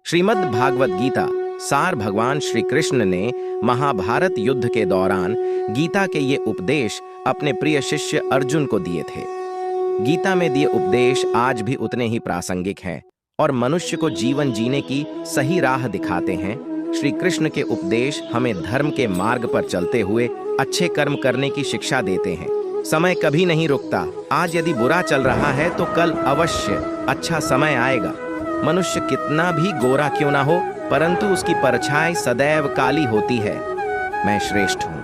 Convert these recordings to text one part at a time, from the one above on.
श्रीमद् भागवत गीता सार भगवान श्री कृष्ण ने महाभारत युद्ध के दौरान गीता के ये उपदेश अपने प्रिय शिष्य अर्जुन को दिए थे। गीता में दिए उपदेश आज भी उतने ही प्रासंगिक हैं और मनुष्य को जीवन जीने की सही राह दिखाते हैं। श्री कृष्ण के उपदेश हमें धर्म के मार्ग पर चलते हुए अच्छे कर्म करने की शिक्षा देते हैं। समय कभी नहीं रुकता। आज यदि बुरा चल रहा है तो कल अवश्य अच्छा समय आएगा। मनुष्य कितना भी गोरा क्यों ना हो, परंतु उसकी परछाई सदैव काली होती है। मैं श्रेष्ठ हूँ,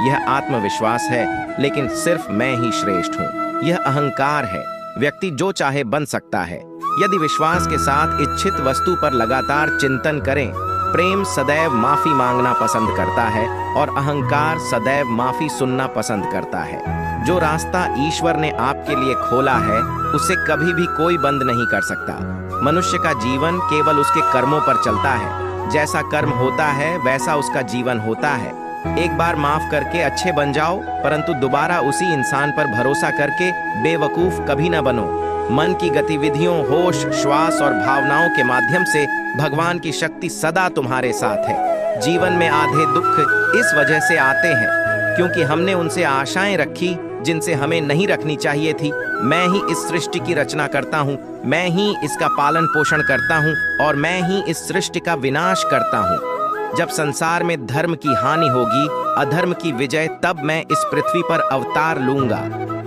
यह आत्मविश्वास है, लेकिन सिर्फ मैं ही श्रेष्ठ हूँ, यह अहंकार है। व्यक्ति जो चाहे बन सकता है यदि विश्वास के साथ इच्छित वस्तु पर लगातार चिंतन करें। प्रेम सदैव माफी मांगना पसंद करता है और अहंकार सदैव माफी सुनना पसंद करता है। जो रास्ता ईश्वर ने आपके लिए खोला है उसे कभी भी कोई बंद नहीं कर सकता। मनुष्य का जीवन केवल उसके कर्मों पर चलता है। जैसा कर्म होता है वैसा उसका जीवन होता है। एक बार माफ करके अच्छे बन जाओ, परंतु दोबारा उसी इंसान पर भरोसा करके बेवकूफ कभी न बनो। मन की गतिविधियों, होश, श्वास और भावनाओं के माध्यम से भगवान की शक्ति सदा तुम्हारे साथ है। जीवन में आधे दुख इस वजह से आते हैं क्योंकि हमने उनसे आशाएं रखी जिनसे हमें नहीं रखनी चाहिए थी। मैं ही इस सृष्टि की रचना करता हूँ, मैं ही इसका पालन पोषण करता हूँ और मैं ही इस सृष्टि का विनाश करता हूँ। जब संसार में धर्म की हानि होगी, अधर्म की विजय, तब मैं इस पृथ्वी पर अवतार लूंगा।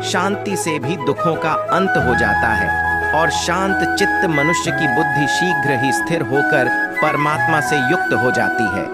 शांति से भी दुखों का अंत हो जाता है और शांत चित्त मनुष्य की बुद्धि शीघ्र ही स्थिर होकर परमात्मा से युक्त हो जाती है।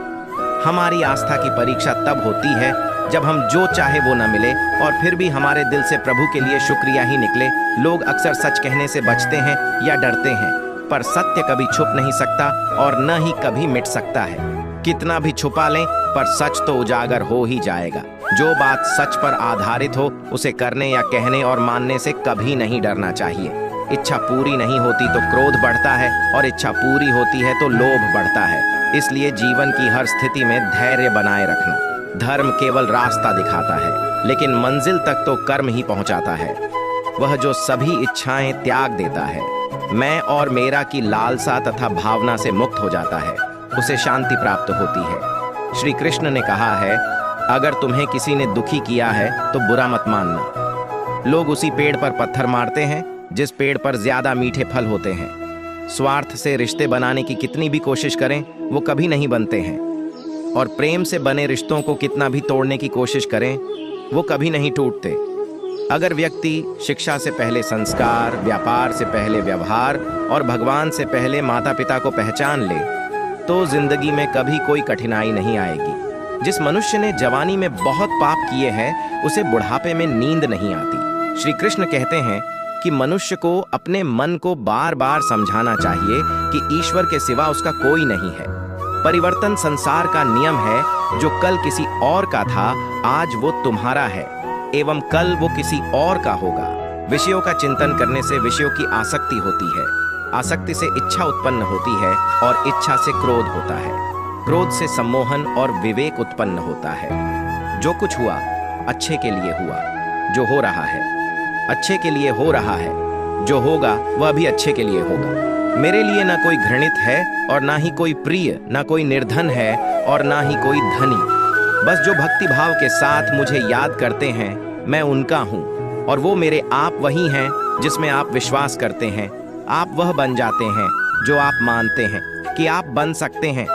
हमारी आस्था की परीक्षा तब होती है जब हम जो चाहे वो न मिले और फिर भी हमारे दिल से प्रभु के लिए शुक्रिया ही निकले। लोग अक्सर सच कहने से बचते हैं या डरते हैं, पर सत्य कभी छुप नहीं सकता और न ही कभी मिट सकता है। कितना भी छुपा लें पर सच तो उजागर हो ही जाएगा। जो बात सच पर आधारित हो उसे करने या कहने और मानने से कभी नहीं डरना चाहिए। इच्छा पूरी नहीं होती तो क्रोध बढ़ता है और इच्छा पूरी होती है तो लोभ बढ़ता है। इसलिए जीवन की हर स्थिति में धैर्य बनाए रखना। धर्म केवल रास्ता दिखाता है, लेकिन मंजिल तक तो कर्म ही पहुंचाता है। वह जो सभी इच्छाएं त्याग देता है, मैं और मेरा की लालसा तथा भावना से मुक्त हो जाता है, उसे शांति प्राप्त होती है। श्री कृष्ण ने कहा है, अगर तुम्हें किसी ने दुखी किया है तो बुरा मत मानना। लोग उसी पेड़ पर पत्थर मारते हैं जिस पेड़ पर ज्यादा मीठे फल होते हैं। स्वार्थ से रिश्ते बनाने की कितनी भी कोशिश करें वो कभी नहीं बनते हैं, और प्रेम से बने रिश्तों को कितना भी तोड़ने की कोशिश करें वो कभी नहीं टूटते। अगर व्यक्ति शिक्षा से पहले संस्कार, व्यापार से पहले व्यवहार और भगवान से पहले माता पिता को पहचान ले तो जिंदगी में कभी कोई कठिनाई नहीं आएगी। जिस मनुष्य ने जवानी में बहुत पाप किए हैं उसे बुढ़ापे में नींद नहीं आती। श्री कृष्ण कहते हैं कि मनुष्य को अपने मन को बार बार समझाना चाहिए कि ईश्वर के सिवा उसका कोई नहीं है। परिवर्तन संसार का नियम है। जो कल किसी और का था आज वो तुम्हारा है एवं कल वो किसी और का होगा। विषयों का चिंतन करने से विषयों की आसक्ति होती है, आसक्ति से इच्छा उत्पन्न होती है और इच्छा से क्रोध होता है, क्रोध से सम्मोहन और विवेक उत्पन्न होता है। जो कुछ हुआ अच्छे के लिए हुआ, जो हो रहा है अच्छे के लिए हो रहा है, जो होगा वह भी अच्छे के लिए होगा। मेरे लिए ना कोई घृणित है और ना ही कोई प्रिय, ना कोई निर्धन है और ना ही कोई धनी। बस जो भक्ति भाव के साथ मुझे याद करते हैं मैं उनका हूँ, और वो मेरे आप वही हैं जिसमें आप विश्वास करते हैं। आप वह बन जाते हैं जो आप मानते हैं कि आप बन सकते हैं।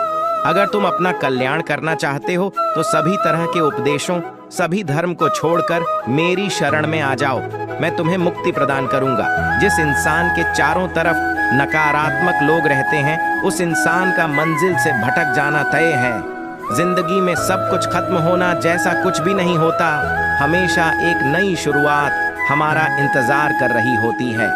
अगर तुम अपना कल्याण करना चाहते हो तो सभी तरह के उपदेशों, सभी धर्म को छोड़कर मेरी शरण में आ जाओ। मैं तुम्हें मुक्ति प्रदान करूंगा। जिस इंसान के चारों तरफ नकारात्मक लोग रहते हैं उस इंसान का मंजिल से भटक जाना तय है। जिंदगी में सब कुछ खत्म होना जैसा कुछ भी नहीं होता। हमेशा एक नई शुरुआत हमारा इंतजार कर रही होती है।